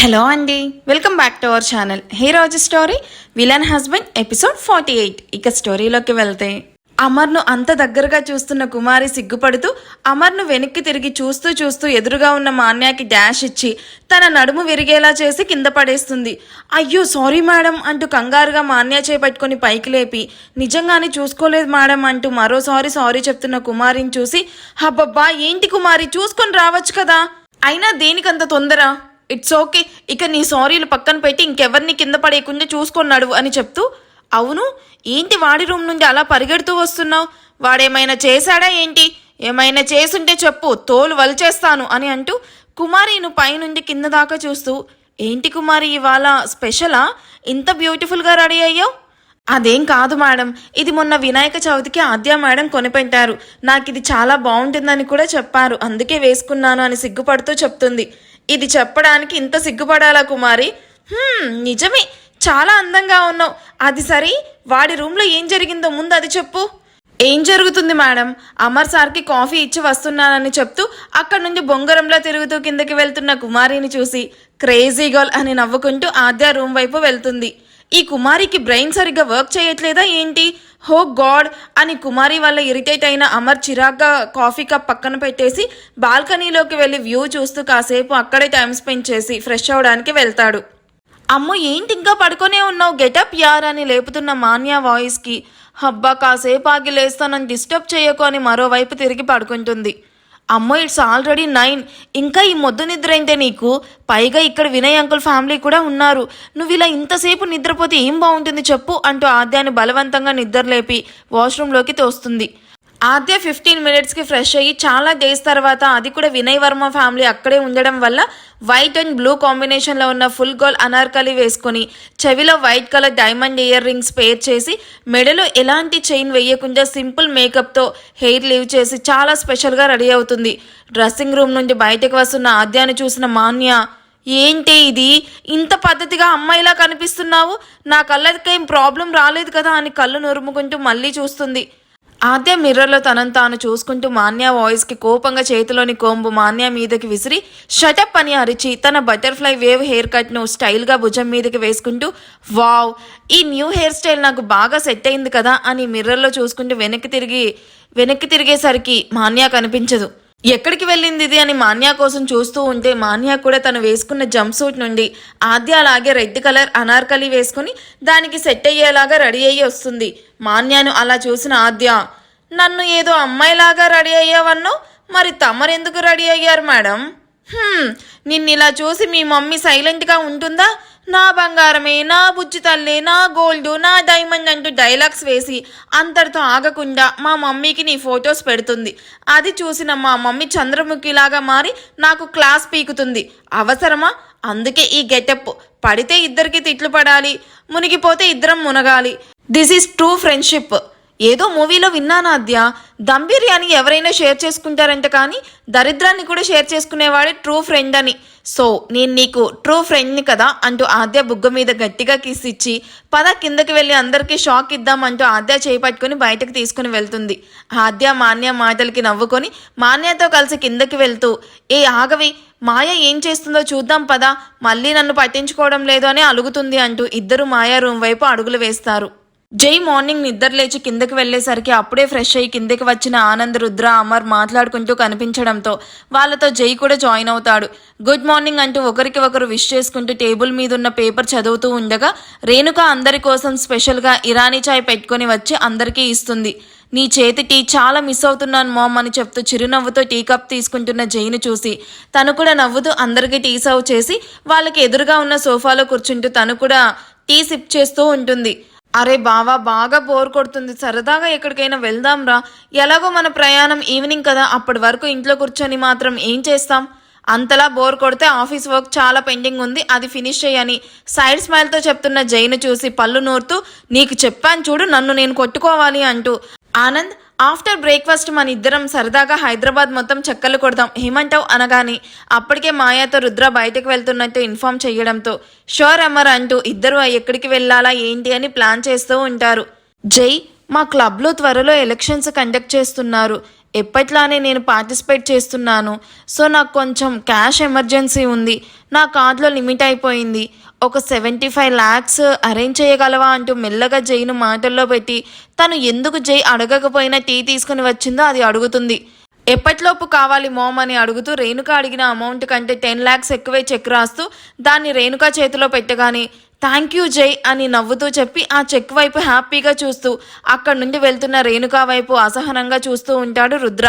Hello అండి, welcome back to our channel. Heroes story villain husband episode 48. ఇక స్టోరీలోకి వెళ్తే, అమర్ను అంత దగ్గరగా చూస్తున్న కుమారి సిగ్గుపడుతూ అమర్ను వెనక్కి తిరిగి చూస్తూ చూస్తూ ఎదురుగా ఉన్న మాన్యాకి డాష్ ఇచ్చి తన నడుము విరిగేలా చేసి కింద పడేస్తుంది. అయ్యో సారీ మేడం అంటూ కంగారుగా మాన్యా చేపట్టుకొని పైకి లేపి, నిజంగానే చూసుకోలేదు మేడం అంటూ మరోసారి సారీ చెప్తున్న కుమారిని చూసి, హబ్బబ్బా ఏంటి కుమారి, చూసుకొని రావచ్చు కదా, అయినా దేనికంత తొందర, ఇట్స్ ఓకే, ఇక నీ సారీలు పక్కన పెట్టి ఇంకెవరిని కింద పడేయకుండా చూసుకున్నాడు అని చెప్తూ, అవును ఏంటి వాడి రూమ్ నుండి అలా పరిగెడుతూ వస్తున్నావు, వాడేమైనా చేశాడా ఏంటి, ఏమైనా చేసుంటే చెప్పు, తోలు వలిచేస్తాను అని అంటూ కుమారిను పైనుండి కింద దాకా చూస్తూ, ఏంటి కుమారి ఇవాళ స్పెషలా, ఇంత బ్యూటిఫుల్గా రెడీ అయ్యావు? అదేం కాదు మేడం, ఇది మొన్న వినాయక చవితికి ఆద్య మేడం కొనిపెట్టారు, నాకు ఇది చాలా బాగుంటుందని కూడా చెప్పారు, అందుకే వేసుకున్నాను అని సిగ్గుపడుతూ చెప్తుంది. ఇది చెప్పడానికి ఇంత సిగ్గుపడాలా కుమారి? నిజమే, చాలా అందంగా ఉన్నావు. అది సరే, వాడి రూమ్లో ఏం జరిగిందో ముందు అది చెప్పు. ఏం జరుగుతుంది మేడం, అమర్ సార్కి కాఫీ ఇచ్చి వస్తున్నానని చెప్తూ అక్కడి నుండి బొంగరంలో తిరుగుతూ కిందకి వెళ్తున్న కుమారిని చూసి క్రేజీ గర్ల్ అని నవ్వుకుంటూ ఆద్య రూమ్ వైపు వెళ్తుంది. ఈ కుమారికి బ్రెయిన్ సరిగ్గా వర్క్ చేయట్లేదా ఏంటి? హో గాడ్ అని కుమారి వల్ల ఇరిటేట్ అయిన అమర్ చిరాగ్గా కాఫీ కప్ పక్కన పెట్టేసి బాల్కనీలోకి వెళ్ళి వ్యూ చూస్తూ కాసేపు అక్కడే టైం స్పెండ్ చేసి ఫ్రెష్ అవడానికి వెళ్తాడు. అమ్మో ఏంటి ఇంకా పడుకొనే ఉన్నావు, గెటప్ యార్ అని లేపుతున్న మాన్యా వాయిస్కి, హబ్బా కాసేపు ఆగి లేస్తానని డిస్టర్బ్ చేయకు అని మరోవైపు తిరిగి పడుకుంటుంది. అమ్మో ఇట్స్ ఆల్రెడీ 9, ఇంకా ఈ మొద్దు నిద్ర ఏంటే నీకు, పైగా ఇక్కడ వినయ్ అంకుల్ ఫ్యామిలీ కూడా ఉన్నారు, నువ్వు ఇలా ఇంతసేపు నిద్రపోతే ఏం బాగుంటుంది చెప్పు అంటూ ఆద్యాన్ని బలవంతంగా నిద్రలేపి వాష్రూమ్లోకి తోస్తుంది. ఆద్య 15 మినిట్స్కి ఫ్రెష్ అయ్యి చాలా డేస్ తర్వాత, అది కూడా వినయ్ వర్మ ఫ్యామిలీ అక్కడే ఉండడం వల్ల వైట్ అండ్ బ్లూ కాంబినేషన్లో ఉన్న ఫుల్ గోల్ అనార్కలి వేసుకొని చెవిలో white colour diamond earrings pair చేసి మెడలో ఎలాంటి చైన్ వేయకుండా సింపుల్ మేకప్తో హెయిర్ లీవ్ చేసి చాలా స్పెషల్గా రెడీ అవుతుంది. డ్రెస్సింగ్ రూమ్ నుండి బయటకు వస్తున్న ఆద్యాన్ని చూసిన మాన్య, ఏంటి ఇది, ఇంత పద్ధతిగా అమ్మాయిలా కనిపిస్తున్నావు, నా కళ్ళకేం ప్రాబ్లం రాలేదు కదా అని కళ్ళు నురుముకుంటూ మళ్ళీ చూస్తుంది. ఆద్య మిర్రర్లో తనను తాను చూసుకుంటూ మాన్య వాయిస్కి కోపంగా చేతిలోని కోంబు మాన్య మీదకి విసిరి షటప్ అని అరిచి తన బటర్ఫ్లై వేవ్ హెయిర్ కట్ను స్టైల్గా భుజం మీదకి వేసుకుంటూ, వావ్ ఈ న్యూ హెయిర్ స్టైల్ నాకు బాగా సెట్ అయింది కదా అని మిర్రర్లో చూసుకుంటూ వెనక్కి తిరిగేసరికి మాన్య కనిపించదు. ఎక్కడికి వెళ్ళింది ఇది అని మాన్యా కోసం చూస్తూ ఉంటే మాన్యా కూడా తను వేసుకున్న జంప్ సూట్ నుండి ఆద్య అలాగే రెడ్ కలర్ అనార్కలి వేసుకుని దానికి సెట్ అయ్యేలాగా రెడీ అయ్యి వస్తుంది. మాన్యాను అలా చూసిన ఆద్య, నన్ను ఏదో అమ్మాయిలాగా రెడీ అయ్యావన్నో, మరి తమరెందుకు రెడీ అయ్యారు మేడం? నిన్నిలా చూసి మీ మమ్మీ సైలెంట్గా ఉంటుందా? నా బంగారమే, నా బుజ్జి తల్లి, నా గోల్డ్, నా డైమండ్ అంటూ డైలాగ్స్ వేసి అంతటితో ఆగకుండా మా మమ్మీకి నీ ఫొటోస్ పెడుతుంది. అది చూసిన మా మమ్మీ చంద్రముఖిలాగా మారి నాకు క్లాస్ పీకుతుంది. అవసరమా? అందుకే ఈ గెటప్. పడితే ఇద్దరికి తిట్లు పడాలి, మునిగిపోతే ఇద్దరం మునగాలి. This is true friendship. ఏదో మూవీలో విన్నాను ఆద్య, దమ్ బిర్యానీ ఎవరైనా షేర్ చేసుకుంటారంట, కానీ దరిద్రాన్ని కూడా షేర్ చేసుకునేవాడే ట్రూ ఫ్రెండ్ అని. సో నేను నీకు ట్రూ ఫ్రెండ్ని కదా అంటూ ఆద్య బుగ్గ మీద గట్టిగా కిస్ ఇచ్చి, పద కిందకి వెళ్ళి అందరికీ షాక్ ఇద్దామంటూ ఆద్య చేయి పట్టుకుని బయటకు తీసుకుని వెళ్తుంది. ఆద్య మాన్య మాటలకి నవ్వుకొని మాన్యతో కలిసి కిందకి వెళ్తూ, ఏ ఆగవి, మాయ ఏం చేస్తుందో చూద్దాం పదా, మళ్ళీ నన్ను పట్టించుకోవడం లేదు అని అలుగుతుంది అంటూ ఇద్దరు మాయా రూమ్ వైపు అడుగులు వేస్తారు. జై మార్నింగ్ నిద్ర లేచి కిందకి వెళ్లేసరికి అప్పుడే ఫ్రెష్ అయ్యి కిందకి వచ్చిన ఆనంద్, రుద్ర, అమర్ మాట్లాడుకుంటూ కనిపించడంతో వాళ్ళతో జై కూడా జాయిన్ అవుతాడు. గుడ్ మార్నింగ్ అంటూ ఒకరికి ఒకరు విష్ చేసుకుంటూ టేబుల్ మీద ఉన్న పేపర్ చదువుతూ ఉండగా రేణుక అందరి కోసం స్పెషల్గా ఇరానీ చాయ్ పెట్టుకొని వచ్చి అందరికీ ఇస్తుంది. నీ చేతి టీ చాలా మిస్ అవుతున్నాను మామ్ అని చెప్తూ చిరునవ్వుతో టీ కప్ తీసుకుంటున్న జైను చూసి తను కూడా నవ్వుతూ అందరికీ టీ సర్వ్ చేసి వాళ్ళకి ఎదురుగా ఉన్న సోఫాలో కూర్చుంటూ తను కూడా టీ సిప్ చేస్తూ ఉంటుంది. అరే బావా, బాగా బోర్ కొడుతుంది, సరదాగా ఎక్కడికైనా వెళ్దాం రా, ఎలాగో మన ప్రయాణం ఈవినింగ్ కదా, అప్పటి వరకు ఇంట్లో కూర్చొని మాత్రం ఏం చేస్తాం, అంతలా బోర్ కొడితే ఆఫీస్ వర్క్ చాలా పెండింగ్ ఉంది, అది ఫినిష్ చేయని సైడ్ స్మైల్తో చెప్తున్న జైను చూసి పళ్ళు నూరుతూ, నీకు చెప్పాను చూడు నన్ను నేను కొట్టుకోవాలి అంటూ, ఆనంద్ ఆఫ్టర్ బ్రేక్ఫాస్ట్ మన ఇద్దరం సరదాగా హైదరాబాద్ మొత్తం చెక్కలు కొడదాం ఏమంటావు అనగాని అప్పటికే మాయాతో రుద్ర బయటకు వెళ్తున్నట్టు ఇన్ఫార్మ్ చేయడంతో షూర్ అమర్ అంటూ ఇద్దరు ఎక్కడికి వెళ్ళాలా ఏంటి అని ప్లాన్ చేస్తూ ఉంటారు. జై, మా క్లబ్లో త్వరలో ఎలక్షన్స్ కండక్ట్ చేస్తున్నారు, ఎప్పట్లానే నేను పార్టిసిపేట్ చేస్తున్నాను. సో నాకు కొంచెం క్యాష్ ఎమర్జెన్సీ ఉంది. నా కార్డులో లిమిట్ అయిపోయింది. ఒక 75 lakhs అరేంజ్ చేయగలవా అంటూ మెల్లగా జైను మాటల్లో పెట్టి తను ఎందుకు జై అడగకపోయినా టీ తీసుకుని వచ్చిందో అది అడుగుతుంది. ఎప్పటిలోపు కావాలి మోమ్ అని అడుగుతూ రేణుక అడిగిన అమౌంట్ కంటే 10 lakhs ఎక్కువే చెక్ రాస్తూ దాన్ని రేణుక చేతిలో పెట్టగానే థ్యాంక్ యూ జై అని నవ్వుతూ చెప్పి ఆ చెక్ వైపు హ్యాపీగా చూస్తూ అక్కడి నుండి వెళ్తున్న రేణుక వైపు అసహనంగా చూస్తూ ఉంటాడు రుద్ర.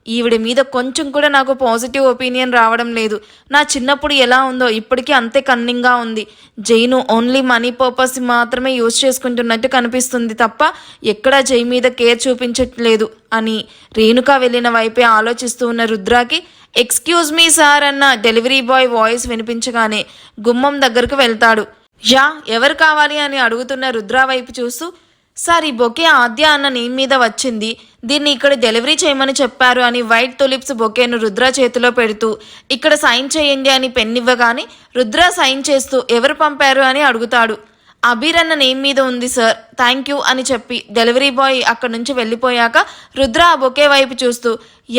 ఈవిడ మీద కొంచెం కూడా నాకు పాజిటివ్ ఒపీనియన్ రావడం లేదు. నా చిన్నప్పుడు ఎలా ఉందో ఇప్పటికీ అంతే కన్నింగ్గా ఉంది. జైను ఓన్లీ మనీ పర్పస్ మాత్రమే యూజ్ చేసుకుంటున్నట్టు కనిపిస్తుంది తప్ప ఎక్కడా జై మీద కేర్ చూపించట్లేదు అని రేణుక వెళ్ళిన వైపే ఆలోచిస్తూ ఉన్న రుద్రాకి ఎక్స్క్యూజ్ మీ సార్ అన్న డెలివరీ బాయ్ వాయిస్ వినిపించగానే గుమ్మం దగ్గరకు వెళ్తాడు. యా ఎవరు కావాలి అని అడుగుతున్న రుద్ర వైపు చూస్తూ సార్ ఈ బొకే ఆద్య అన్న నేమ్ మీద వచ్చింది, దీన్ని ఇక్కడ డెలివరీ చేయమని చెప్పారు అని వైట్ తులిప్స్ బొకేను రుద్ర చేతిలో పెడుతూ ఇక్కడ సైన్ చేయండి అని పెన్ ఇవ్వగానే రుద్ర సైన్ చేస్తూ ఎవరు పంపారు అని అడుగుతాడు. అబీర్ అన్న నేమ్ మీద ఉంది సార్, థ్యాంక్ యూ అని చెప్పి డెలివరీ బాయ్ అక్కడి నుంచి వెళ్ళిపోయాక రుద్ర ఆ బొకే వైపు చూస్తూ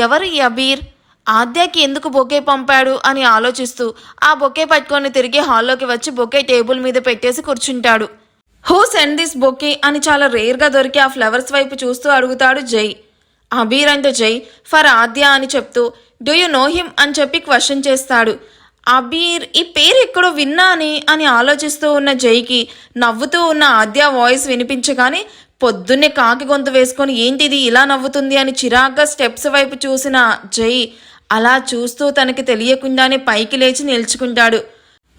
ఎవరు ఈ అబీర్, ఆద్యకి ఎందుకు బొకే పంపాడు అని ఆలోచిస్తూ ఆ బొకే పట్టుకొని తిరిగి హాల్లోకి వచ్చి బొకే టేబుల్ మీద పెట్టేసి కూర్చుంటాడు. హూ సెండ్ దిస్ బొకే అని చాలా రేర్గా దొరికి ఆ ఫ్లవర్స్ వైపు చూస్తూ అడుగుతాడు జై. అబీర్ అంటే జై ఫర్ ఆద్య అని చెప్తూ డూ యూ నో హిమ్ అని చెప్పి క్వశ్చన్ చేస్తాడు. అబీర్ ఈ పేరు ఎక్కడో విన్నాని అని ఆలోచిస్తూ ఉన్న జైకి నవ్వుతూ ఉన్న ఆద్య వాయిస్ వినిపించగానే పొద్దున్నే కాకి గొంతు వేసుకొని ఏంటిది ఇలా నవ్వుతుంది అని చిరాగ్గా స్టెప్స్ వైపు చూసిన జై అలా చూస్తూ తనకి తెలియకుండానే పైకి లేచి నిల్చుకుంటాడు.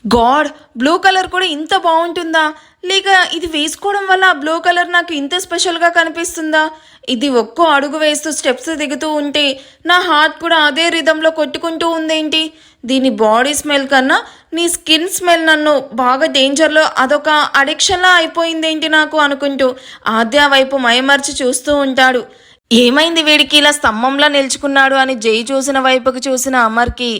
గాడ్, బ్లూ కలర్ కూడా ఇంత బాగుంటుందా, లేక ఇది వేసుకోవడం వల్ల ఆ బ్లూ కలర్ నాకు ఇంత స్పెషల్గా కనిపిస్తుందా? ఇది ఒక్కో అడుగు వేస్తూ స్టెప్స్ దిగుతూ ఉంటే నా హార్ట్ కూడా అదే రిధంలో కొట్టుకుంటూ ఉందేంటి? దీని బాడీ స్మెల్ కన్నా నీ స్కిన్ స్మెల్ నన్ను బాగా డేంజర్లో అదొక అడిక్షన్లా అయిపోయిందేంటి నాకు అనుకుంటూ ఆద్య వైపు మైమర్చి చూస్తూ ఉంటాడు. ఏమైంది వీడికి ఇలా స్తంభంలా నిల్చుకున్నాడు అని జై చూసిన వైపుకి చూసిన అమర్కి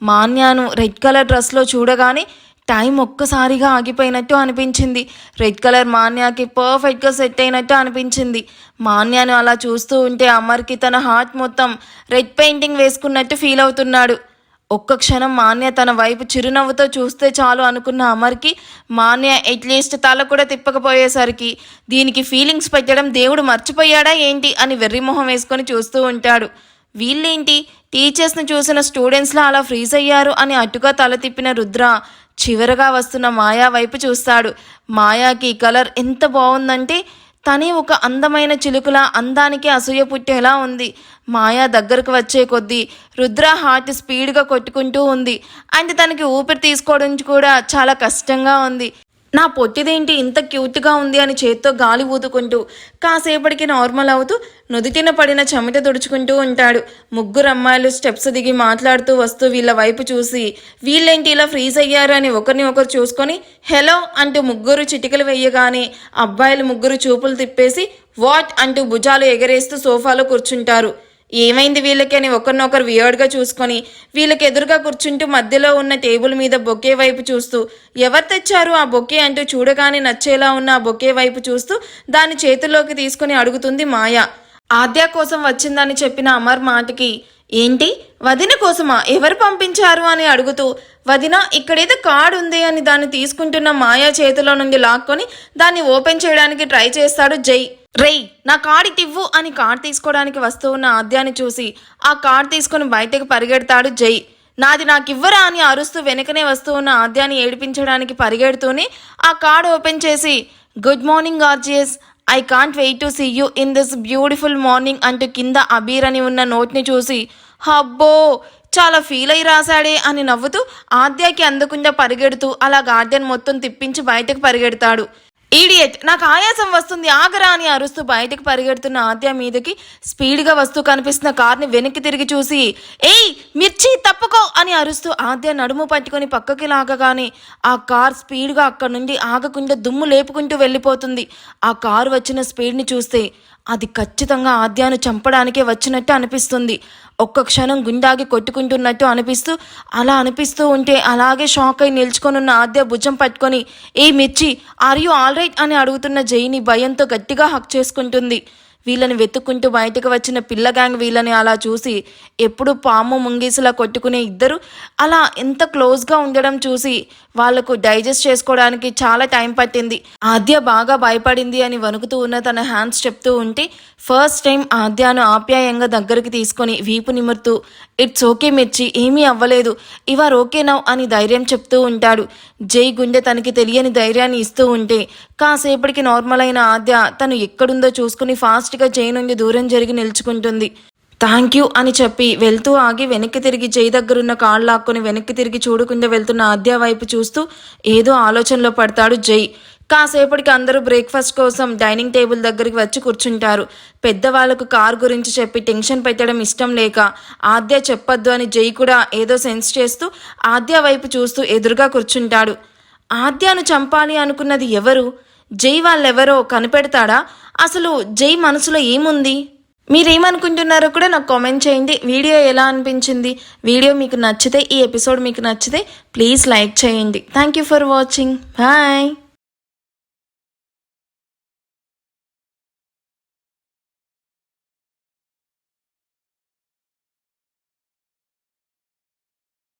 మాన్యాను రెడ్ కలర్ డ్రెస్లో చూడగానే టైం ఒక్కసారిగా ఆగిపోయినట్టు అనిపించింది. రెడ్ కలర్ మాన్యాకి పర్ఫెక్ట్గా సెట్ అయినట్టు అనిపించింది. మాన్యాను అలా చూస్తూ ఉంటే అమర్కి తన హార్ట్ మొత్తం రెడ్ పెయింటింగ్ వేసుకున్నట్టు ఫీల్ అవుతున్నాడు. ఒక్క క్షణం మాన్య తన వైపు చిరునవ్వుతో చూస్తే చాలు అనుకున్న అమర్కి మాన్య అట్లీస్ట్ తల కూడా తిప్పకపోయేసరికి దీనికి ఫీలింగ్స్ పెట్టడం దేవుడు మర్చిపోయాడా ఏంటి అని వెర్రిమొహం వేసుకొని చూస్తూ ఉంటాడు. వీళ్ళేంటి టీచర్స్ని చూసిన స్టూడెంట్స్లా అలా ఫ్రీజ్ అయ్యారు అని అటుగా తల తిప్పిన రుద్ర చివరగా వస్తున్న మాయా వైపు చూస్తాడు. మాయాకి కలర్ ఎంత బాగుందంటే తనే ఒక అందమైన చిలుకలా అందానికి అసూయ పుట్టేలా ఉంది. మాయా దగ్గరకు వచ్చే కొద్దీ రుద్ర హార్ట్ స్పీడ్గా కొట్టుకుంటూ ఉంది. అంటే తనకి ఊపిరి తీసుకోవడం కూడా చాలా కష్టంగా ఉంది. నా పొట్టిదేంటి ఇంత క్యూట్గా ఉంది అని చేత్తో గాలి ఊదుకుంటూ కాసేపటికి నార్మల్ అవుతూ నుదుటిన పడిన చెమట తుడుచుకుంటూ ఉంటాడు. ముగ్గురు అమ్మాయిలు స్టెప్స్ దిగి మాట్లాడుతూ వస్తూ వీళ్ళ వైపు చూసి వీళ్ళేంటి ఇలా ఫ్రీజ్ అయ్యారు అని ఒకరిని ఒకరు చూసుకొని హలో అంటూ ముగ్గురు చిటికలు వేయగానే అబ్బాయిలు ముగ్గురు చూపులు తిప్పేసి వాట్ అంటూ భుజాలు ఎగరేస్తూ సోఫాలో కూర్చుంటారు. ఏమైంది వీళ్ళకి అని ఒకరినొకరు వియర్డ్గా చూసుకొని వీళ్ళకి ఎదురుగా కూర్చుంటూ మధ్యలో ఉన్న టేబుల్ మీద బొకే వైపు చూస్తూ ఎవరు తెచ్చారు ఆ బొకే అంటూ చూడగానే నచ్చేలా ఉన్న ఆ బొకే వైపు చూస్తూ దాన్ని చేతుల్లోకి తీసుకుని అడుగుతుంది మాయ. ఆద్య కోసం వచ్చిందని చెప్పిన అమర్ మాటకి ఏంటి వదిన కోసమా, ఎవరు పంపించారు అని అడుగుతూ వదిన ఇక్కడేదో కార్డ్ ఉంది అని దాన్ని తీసుకుంటున్న మాయా చేతిలో నుండి లాక్కొని దాన్ని ఓపెన్ చేయడానికి ట్రై చేస్తాడు జై. రేయ్ నా కార్డ్ ఇవ్వు అని కార్డ్ తీసుకోవడానికి వస్తూ ఉన్న ఆద్యాన్ని చూసి ఆ కార్డ్ తీసుకుని బయటకు పరిగెడతాడు జై. నాది నాకివ్వరా అని అరుస్తూ వెనకనే వస్తూ ఉన్న ఆద్యాన్ని ఏడిపించడానికి పరిగెడుతూనే ఆ కార్డ్ ఓపెన్ చేసి good morning gorgeous, I can't wait to see you in this beautiful morning అంటూ కింద అబీర్ అని ఉన్న నోట్ని చూసి హబ్బో చాలా ఫీల్ అయి రాశాడే అని నవ్వుతూ ఆద్యకి అందకుండా పరిగెడుతూ అలా గార్డెన్ మొత్తం తిప్పించి బయటకు పరిగెడతాడు. ఈడియట్ నాకు ఆయాసం వస్తుంది ఆగరా అని అరుస్తూ బయటకు పరిగెడుతున్న ఆద్య మీదకి స్పీడ్గా వస్తూ కనిపిస్తున్న కార్ని వెనక్కి తిరిగి చూసి ఏయ్ మిర్చి తప్పుకో అని అరుస్తూ ఆద్య నడుము పట్టుకొని పక్కకి లాగగానే ఆ కార్ స్పీడ్గా అక్కడ నుండి ఆగకుండా దుమ్ము లేపుకుంటూ వెళ్ళిపోతుంది. ఆ కారు వచ్చిన స్పీడ్ని చూస్తే అది ఖచ్చితంగా ఆద్యాను చంపడానికే వచ్చినట్టు అనిపిస్తుంది. ఒక్క క్షణం గుండాగి కొట్టుకుంటున్నట్టు అనిపిస్తూ అలా అనిపిస్తూ ఉంటే అలాగే షాక్ అయి నిల్చుకొనున్న ఆద్య భుజం పట్టుకొని ఏ మిర్చి ఆర్ యూ ఆల్ రైట్ అని అడుగుతున్న జైని భయంతో గట్టిగా హక్ చేసుకుంటుంది. వీళ్ళని వెతుక్కుంటూ బయటకు వచ్చిన పిల్ల గ్యాంగ్ వీళ్ళని అలా చూసి ఎప్పుడు పాము ముంగీసులా కొట్టుకునే ఇద్దరు అలా ఎంత క్లోజ్గా ఉండడం చూసి వాళ్లకు డైజెస్ట్ చేసుకోవడానికి చాలా టైం పట్టింది. ఆద్య బాగా భయపడింది అని వణుకుతూ ఉన్న తన హ్యాండ్స్ చెప్తూ ఉంటే ఫస్ట్ టైం ఆద్యను ఆప్యాయంగా దగ్గరికి తీసుకొని వీపు నిమురుతూ ఇట్స్ ఓకే మిర్చి, ఏమీ అవ్వలేదు, ఇవార్ ఓకే నౌ అని ధైర్యం చెప్తూ ఉంటాడు. జై గుండె తనకి తెలియని ధైర్యాన్ని ఇస్తూ ఉంటే కాసేపటికి నార్మల్ అయిన ఆద్య తను ఎక్కడుందో చూసుకుని ఫాస్ట్గా జై నుండి దూరం జరిగి నిల్చుకుంటుంది. థ్యాంక్ యూ అని చెప్పి వెళ్తూ ఆగి వెనక్కి తిరిగి జై దగ్గరున్న కాళ్ళు లాక్కొని వెనక్కి తిరిగి చూడకుండా వెళ్తున్న ఆద్య వైపు చూస్తూ ఏదో ఆలోచనలో పడతాడు జై. కాసేపటికి అందరూ బ్రేక్ఫాస్ట్ కోసం డైనింగ్ టేబుల్ దగ్గరికి వచ్చి కూర్చుంటారు. పెద్దవాళ్లకు కార్ గురించి చెప్పి టెన్షన్ పెట్టడం ఇష్టం లేక ఆద్య చెప్పొద్దు అని జై కూడా ఏదో సెన్స్ చేస్తూ ఆద్య వైపు చూస్తూ ఎదురుగా కూర్చుంటాడు. ఆద్యను చంపాలి అనుకున్నది ఎవరు? జై వాళ్ళెవరో కనిపెడతాడా? అసలు జై మనసులో ఏముంది? మీరేమనుకుంటున్నారో కూడా నాకు కామెంట్ చేయండి. వీడియో ఎలా అనిపించింది? వీడియో మీకు నచ్చితే, ఈ ఎపిసోడ్ మీకు నచ్చితే ప్లీజ్ లైక్ చేయండి. Thank you for watching. Bye.